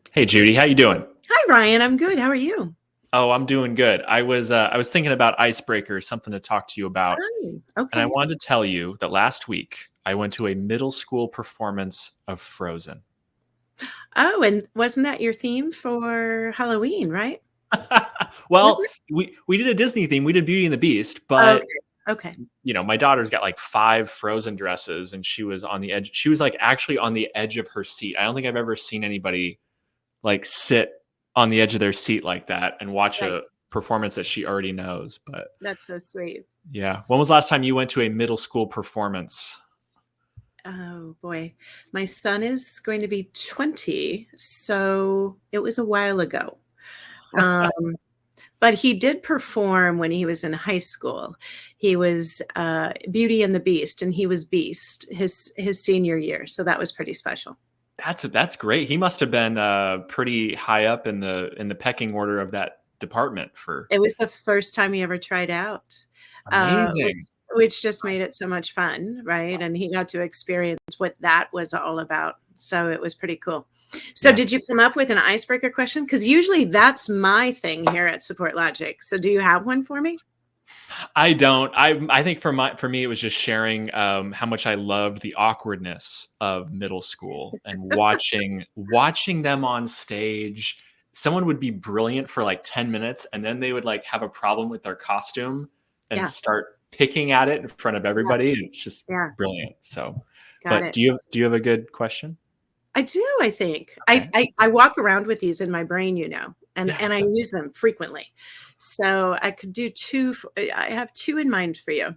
Hey Judy, how you doing? Hi, Ryan. I'm good. How are you? Oh, I'm doing good. I was thinking about icebreakers, something to talk to you about, Oh, and I okay. wanted to tell you that last week I went to a middle school performance of Frozen. Oh, and wasn't that your theme for Halloween, right? Was Well, it? we did a Disney theme. We did Beauty and the Beast, Okay. but Okay. my daughter's got like five Frozen dresses, and she was on the edge. She was like actually on the edge of her seat. I don't think I've ever seen anybody like sit on the edge of their seat like that and watch Right. a performance that she already knows. But That's so sweet. yeah. When was the last time you went to a middle school performance? Oh, boy. My son is going to be 20, so it was a while ago. Um, but he did perform when he was in high school. He was Beauty and the Beast, and he was Beast his senior year. So that was pretty special. That's great. He must have been pretty high up in the pecking order of that department for It was the first time he ever tried out, which amazing. just made it so much fun, right? And he got to experience what that was all about. So it was pretty cool. So Yeah. did you come up with an icebreaker question? Because usually that's my thing here at SupportLogic. So do you have one for me? I don't. I think for me it was just sharing how much I loved the awkwardness of middle school and watching them on stage. Someone would be brilliant for like 10 minutes and then they would like have a problem with their costume and Yeah, start picking at it in front of yeah, everybody. And it's just yeah. brilliant. So, Got but it. do you have a good question? I do, I think. I, Okay. I I walk around with these in my brain, and Yeah. I use them frequently. So I could do two. I have two in mind for you.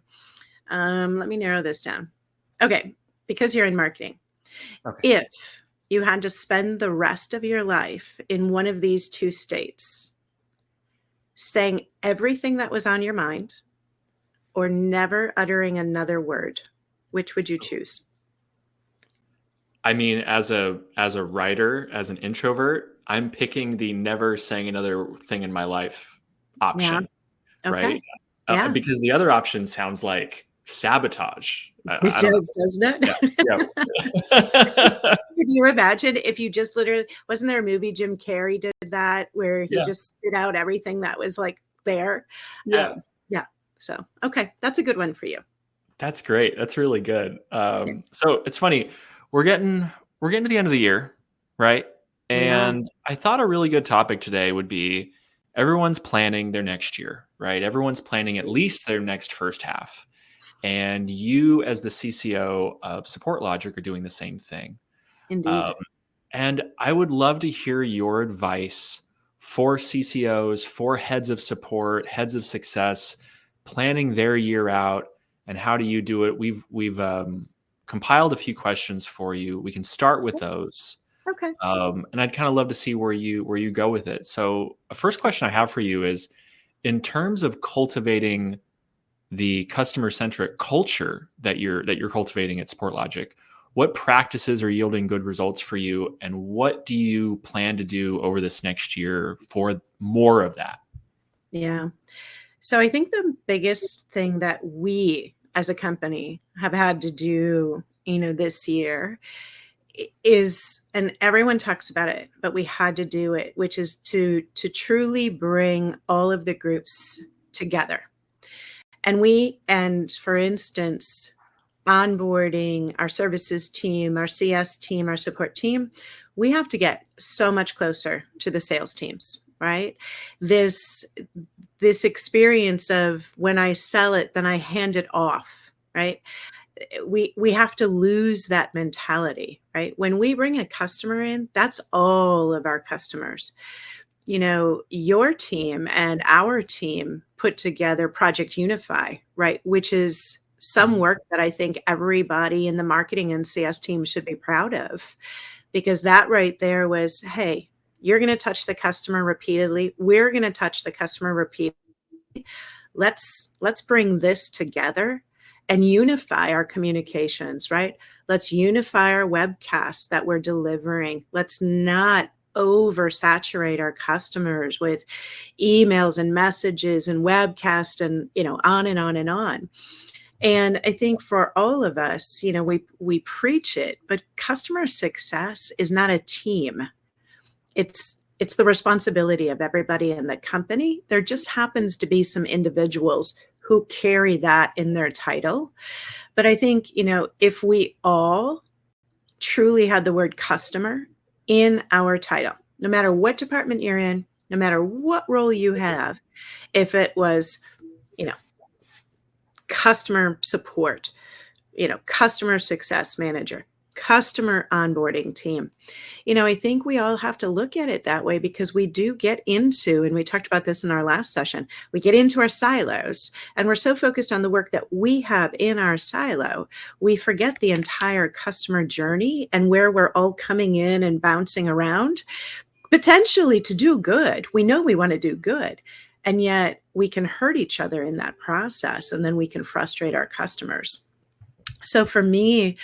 Let me narrow this down. Okay, because you're in marketing. Okay. If you had to spend the rest of your life in one of these two states, saying everything that was on your mind or never uttering another word, which would you choose? I mean, as a writer, as an introvert, I'm picking the never saying another thing in my life Yeah. option, right? Okay. Yeah. Because the other option sounds like sabotage. It I don't know. does, doesn't Yeah, it? yeah, Could you imagine if you just literally wasn't there a movie Jim Carrey did that where he yeah, just spit out everything that was like there? yeah. Yeah. So okay, that's a good one for you. That's great. That's really good. Yeah, So it's funny. We're getting we're getting to the end of the year, right? we are. And I thought a really good topic today would be everyone's planning their next year, right? Everyone's planning at least their next first half. And you, as the CCO of SupportLogic, are doing the same thing. Um, Indeed. and I would love to hear your advice for CCOs, for heads of support, heads of success, planning their year out, and how do you do it? We've compiled a few questions for you. We can start with those, Okay. and I'd kind of love to see where you go with it. So, a first question I have for you is, in terms of cultivating the customer centric culture that you're cultivating at SupportLogic, what practices are yielding good results for you, and what do you plan to do over this next year for more of that? Yeah. So I think the biggest thing that we as a company have had to do, this year is, and everyone talks about it, but we had to do it, which is to truly bring all of the groups together. And for instance, onboarding our services team, our CS team, our support team, we have to get so much closer to the sales teams, right? This this experience of when I sell it, then I hand it off, right? We have to lose that mentality, right? When we bring a customer in, that's all of our customers. Your team and our team put together Project Unify, right? Which is some Mhm. work that I think everybody in the marketing and CS team should be proud of, because that right there was, hey, you're going to touch the customer repeatedly. We're going to touch the customer repeatedly. Let's bring this together and unify our communications, right? Let's unify our webcasts that we're delivering. Let's not oversaturate our customers with emails and messages and webcast and on and on and on. And I think for all of us, we preach it, but customer success is not a team. It's the responsibility of everybody in the company. There just happens to be some individuals who carry that in their title. But I think, if we all truly had the word customer in our title, no matter what department you're in, no matter what role you have, if it was, customer support, customer success manager, customer onboarding team, I think we all have to look at it that way, because we do get into, and we talked about this in our last session, we get into our silos and we're so focused on the work that we have in our silo, we forget the entire customer journey and where we're all coming in and bouncing around, potentially to do good. We know we want to do good. And yet we can hurt each other in that process, and then we can frustrate our customers. So for me,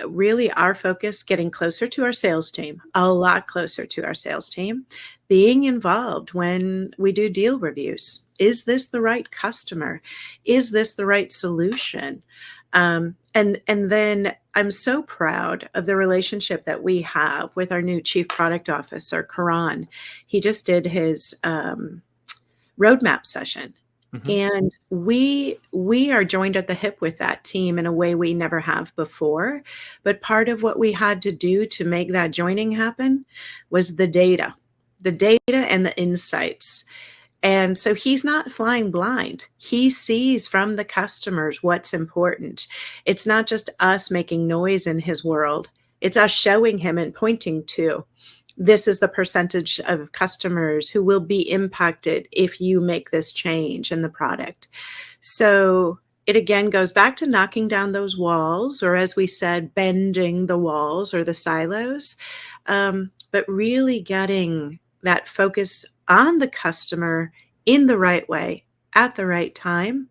really our focus, getting closer to our sales team, a lot closer to our sales team, being involved when we do deal reviews. Is this the right customer? Is this the right solution? And then I'm so proud of the relationship that we have with our new Chief Product Officer, Karan. He just did his roadmap session. Mm-hmm. And we are joined at the hip with that team in a way we never have before. But part of what we had to do to make that joining happen was the data and the insights. And so he's not flying blind. He sees from the customers what's important. It's not just us making noise in his world. It's us showing him and pointing to, this is the percentage of customers who will be impacted if you make this change in the product. So it again goes back to knocking down those walls, or as we said, bending the walls or the silos, but really getting that focus on the customer in the right way at the right time.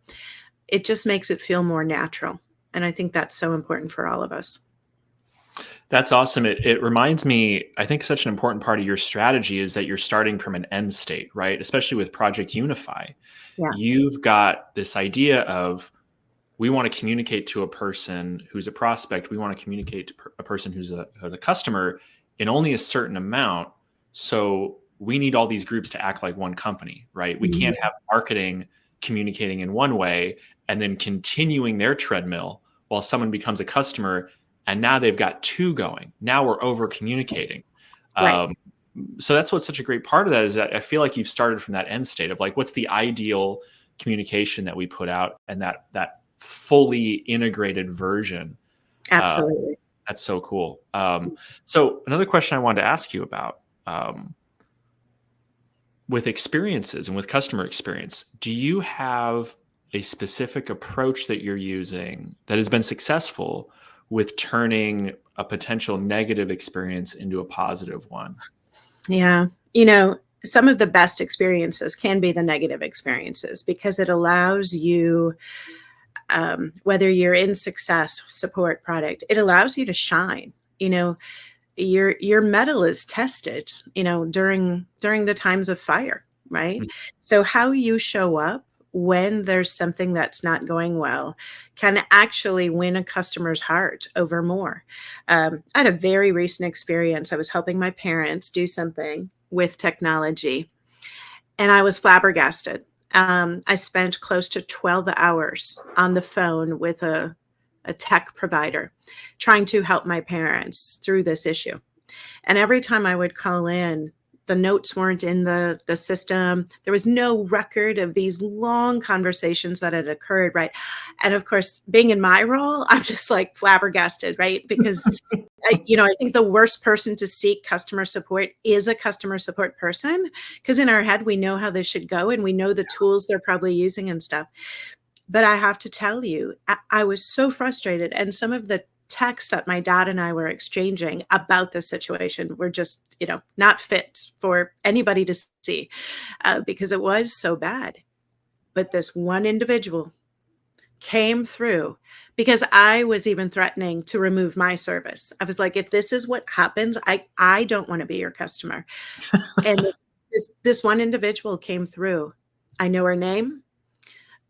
It just makes it feel more natural. And I think that's so important for all of us. That's awesome. It reminds me, I think such an important part of your strategy is that you're starting from an end state, right? Especially with Project Unify. Yeah. You've got this idea of, we want to communicate to a person who's a prospect. We want to communicate to a person who's a customer in only a certain amount. So we need all these groups to act like one company, right? We can't have marketing communicating in one way and then continuing their treadmill while someone becomes a customer. And now they've got two going. Now we're over communicating. Right. So that's what's such a great part of that, is that I feel like you've started from that end state of like, what's the ideal communication that we put out, and that fully integrated version. Absolutely. That's so cool. So another question I wanted to ask you about, with experiences and with customer experience, do you have a specific approach that you're using that has been successful with turning a potential negative experience into a positive one? Yeah. Some of the best experiences can be the negative experiences, because it allows you, whether you're in success, support, product, it allows you to shine. Your metal is tested, during the times of fire, right? Mm-hmm. So how you show up when there's something that's not going well can actually win a customer's heart over more. I had a very recent experience. I was helping my parents do something with technology, and I was flabbergasted. I spent close to 12 hours on the phone with a tech provider trying to help my parents through this issue. And every time I would call in, the notes weren't in the system. There was no record of these long conversations that had occurred, right? And of course, being in my role, I'm just like flabbergasted, right? Because I think the worst person to seek customer support is a customer support person, because in our head, we know how this should go and we know the tools they're probably using and stuff. But I have to tell you, I was so frustrated. And some of the texts that my dad and I were exchanging about this situation were just, not fit for anybody to see, because it was so bad. But this one individual came through, because I was even threatening to remove my service. I was like, if this is what happens, I don't want to be your customer. And this one individual came through. I know her name.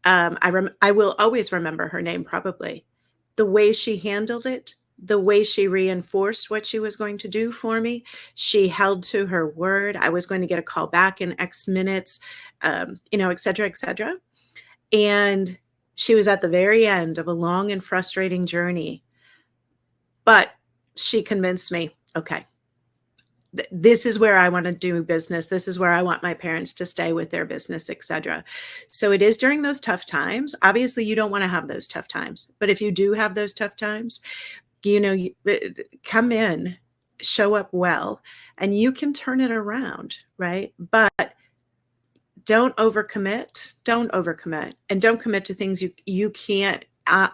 I will always remember her name, probably. The way she handled it the way she reinforced what she was going to do for me. She held to her word. I was going to get a call back in X minutes, et cetera, et cetera. And she was at the very end of a long and frustrating journey. But she convinced me, okay, this is where I want to do business. This is where I want my parents to stay with their business, et cetera. So it is during those tough times. Obviously, you don't want to have those tough times. But if you do have those tough times, come in, show up well, and you can turn it around, right? But don't overcommit. And don't commit to things you can't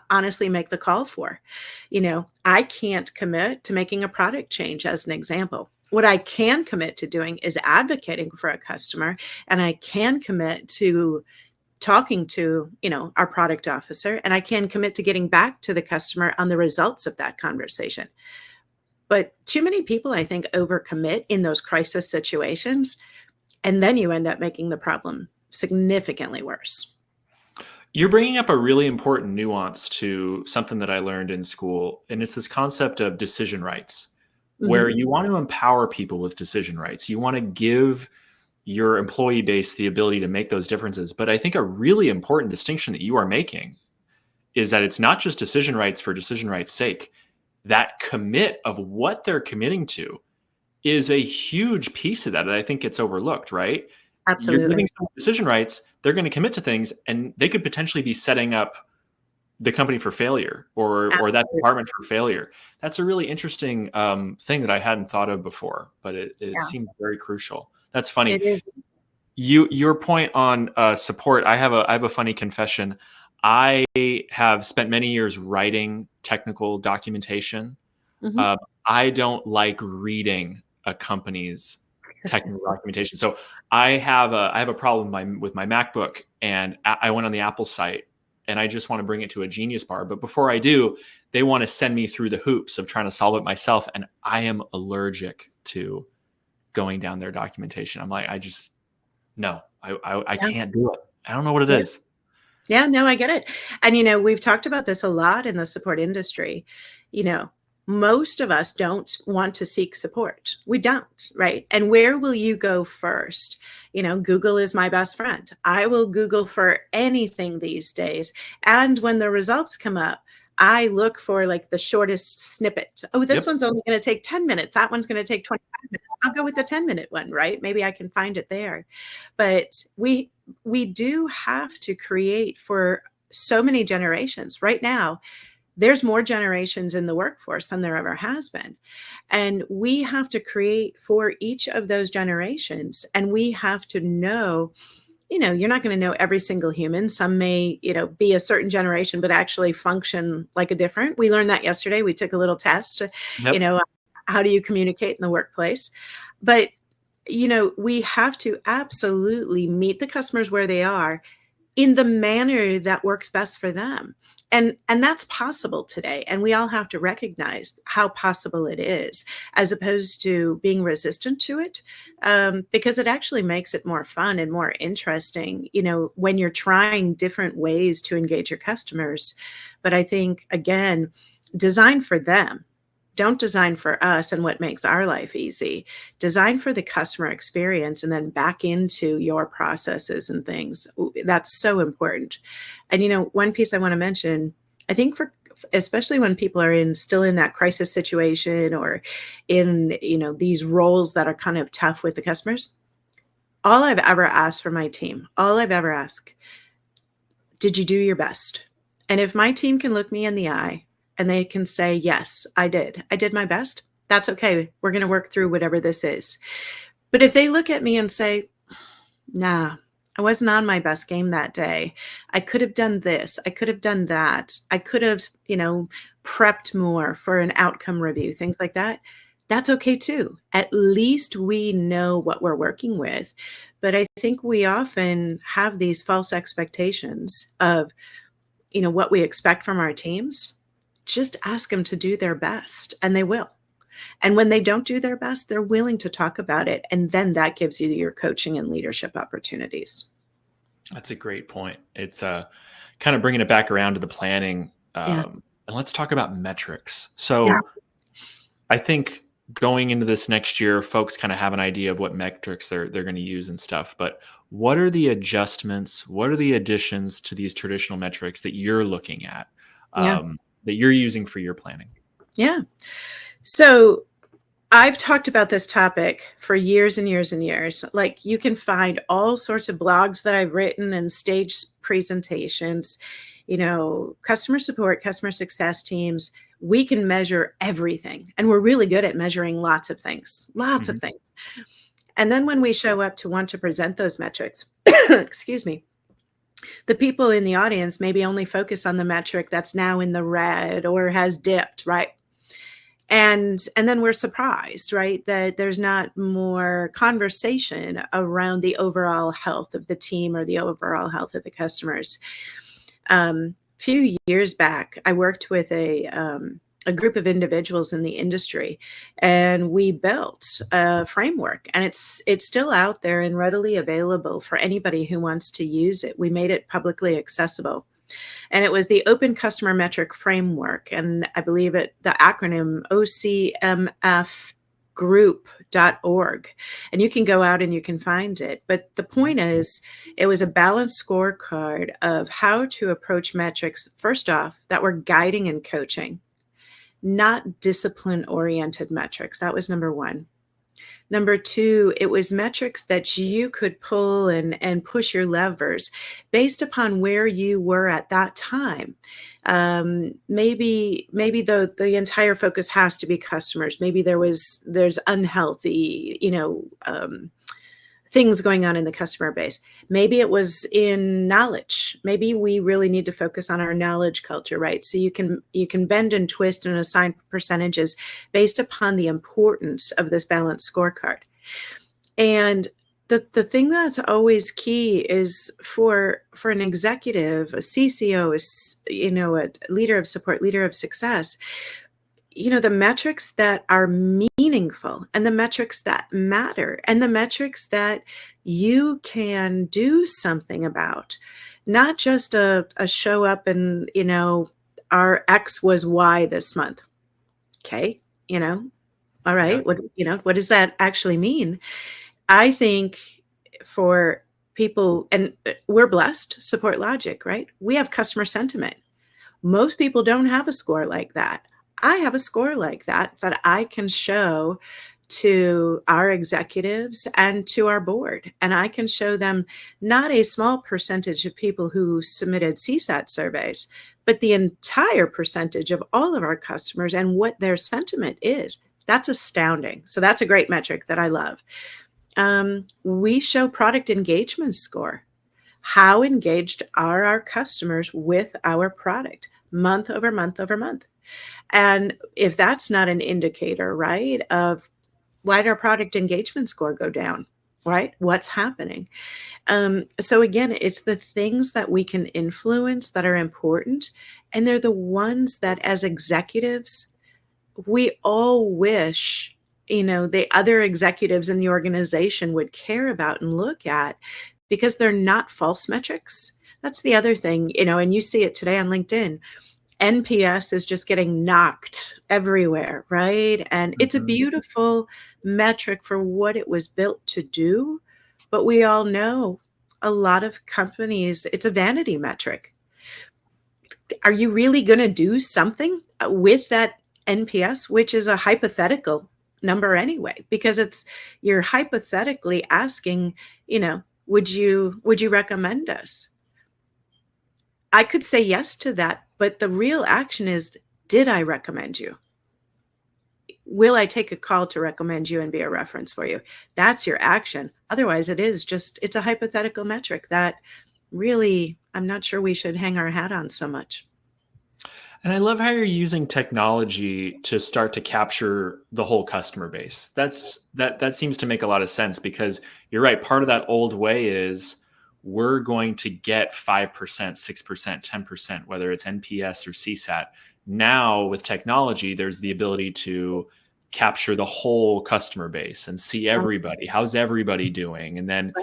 honestly make the call for. I can't commit to making a product change, as an example. What I can commit to doing is advocating for a customer, and I can commit to talking to, our product officer, and I can commit to getting back to the customer on the results of that conversation. But too many people, I think, overcommit in those crisis situations, and then you end up making the problem significantly worse. You're bringing up a really important nuance to something that I learned in school, and it's this concept of decision rights, where you want to empower people with decision rights. You want to give your employee base the ability to make those differences. But I think a really important distinction that you are making is that it's not just decision rights for decision rights' sake. That commit of what they're committing to is a huge piece of that I think gets overlooked, right? Absolutely. You're giving some decision rights, they're going to commit to things, and they could potentially be setting up the company for failure or that department for failure. That's a really interesting thing that I hadn't thought of before, but it seems very crucial. That's funny. It is. Your point on support. I have a funny confession. I have spent many years writing technical documentation. I don't like reading a company's technical documentation. So I have a problem with my MacBook, and I went on the Apple site, and I just want to bring it to a Genius bar. But before I do, they want to send me through the hoops of trying to solve it myself, and I am allergic to going down their documentation. I'm like, I can't do it. I don't know what it is. Yeah, no, I get it. And, we've talked about this a lot in the support industry. Most of us don't want to seek support. We don't, right? And where will you go first? Google is my best friend. I will Google for anything these days. And when the results come up, I look for like the shortest snippet. Oh, this one's only going to take 10 minutes. That one's going to take 25 minutes. I'll go with the 10-minute one, right? Maybe I can find it there. But we do have to create for so many generations. Right now, there's more generations in the workforce than there ever has been. And we have to create for each of those generations. And we have to know, you're not going to know every single human. Some may, be a certain generation, but actually function like a different. We learned that yesterday. We took a little test, how do you communicate in the workplace? But, we have to absolutely meet the customers where they are in the manner that works best for them. And that's possible today. And we all have to recognize how possible it is, as opposed to being resistant to it, because it actually makes it more fun and more interesting, when you're trying different ways to engage your customers. But I think, again, design for them. Don't design for us and what makes our life easy. Design for the customer experience and then back into your processes and things. That's so important. And, one piece I want to mention, I think especially when people are still in that crisis situation or in, these roles that are kind of tough with the customers, all I've ever asked for my team, did you do your best? And if my team can look me in the eye and they can say, yes, I did my best, that's okay. We're going to work through whatever this is. But if they look at me and say, nah, I wasn't on my best game that day. I could have done this. I could have done that. I could have, prepped more for an outcome review, things like that. That's okay too. At least we know what we're working with. But I think we often have these false expectations of, what we expect from our teams. Just ask them to do their best, and they will. And when they don't do their best, they're willing to talk about it. And then that gives you your coaching and leadership opportunities. That's a great point. It's kind of bringing it back around to the planning And let's talk about metrics. Yeah. So I think going into this next year, folks kind of have an idea of what metrics they're going to use and stuff. But what are the adjustments? What are the additions to these traditional metrics that you're looking at, Yeah. that you're using for your planning? Yeah. So I've talked about this topic for years and years and years. Like, you can find all sorts of blogs that I've written and stage presentations, customer support, customer success teams. We can measure everything, and we're really good at measuring lots of things, lots of Mhm. things. And then when we show up to want to present those metrics, excuse me, the people in the audience maybe only focus on the metric that's now in the red or has dipped, right? And then we're surprised, right, that there's not more conversation around the overall health of the team or the overall health of the customers. Few years back, I worked with a group of individuals in the industry, and we built a framework, and it's still out there and readily available for anybody who wants to use it. We made it publicly accessible. And it was the Open Customer Metric Framework. And I believe the acronym ocmfgroup.org. And you can go out and you can find it. But the point is, it was a balanced scorecard of how to approach metrics, first off, that were guiding and coaching, not discipline-oriented metrics. That was number one. Number two, it was metrics that you could pull and push your levers based upon where you were at that time. Maybe the entire focus has to be customers. Maybe there's unhealthy, things going on in the customer base. Maybe it was in knowledge. Maybe we really need to focus on our knowledge culture, right? So you can bend and twist and assign percentages based upon the importance of this balanced scorecard. And the thing that's always key is for an executive, a CCO, a leader of support, leader of success, the metrics that are meaningful and the metrics that matter and the metrics that you can do something about, not just a show up and, our X was Y this month. Okay. All right. Yeah. What does that actually mean? I think for people, and we're blessed, SupportLogic, right? We have customer sentiment. Most people don't have a score like that. I have a score like that I can show to our executives and to our board. And I can show them not a small percentage of people who submitted CSAT surveys, but the entire percentage of all of our customers and what their sentiment is. That's astounding. So that's a great metric that I love. We show product engagement score. How engaged are our customers with our product month over month over month? And if that's not an indicator, right, of why did our product engagement score go down, right? What's happening? So again, it's the things that we can influence that are important. And they're the ones that as executives, we all wish, the other executives in the organization would care about and look at, because they're not false metrics. That's the other thing, and you see it today on LinkedIn. NPS is just getting knocked everywhere, right? And it's a beautiful metric for what it was built to do. But we all know a lot of companies, it's a vanity metric. Are you really going to do something with that NPS, which is a hypothetical number anyway? Because you're hypothetically asking, would you recommend us? I could say yes to that, but the real action is, did I recommend you? Will I take a call to recommend you and be a reference for you? That's your action. Otherwise, it's a hypothetical metric that really, I'm not sure we should hang our hat on so much. And I love how you're using technology to start to capture the whole customer base. That seems to make a lot of sense, because you're right. Part of that old way is we're going to get 5%, 6%, 10%, whether it's NPS or CSAT. Now with technology, there's the ability to capture the whole customer base and see everybody. How's everybody doing? And then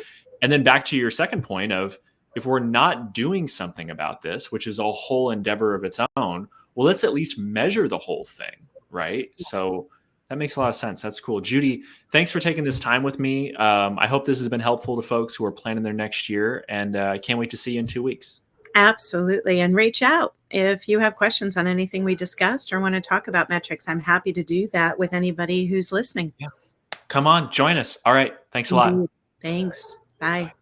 back to your second point of, if we're not doing something about this, which is a whole endeavor of its own, well, let's at least measure the whole thing, right? So that makes a lot of sense. That's cool. Judi, thanks for taking this time with me. I hope this has been helpful to folks who are planning their next year, and I can't wait to see you in 2 weeks. Absolutely. And reach out if you have questions on anything we discussed or want to talk about metrics. I'm happy to do that with anybody who's listening. Yeah. Come on, join us. All right. Thanks a lot. Indeed. Thanks. Bye. Bye.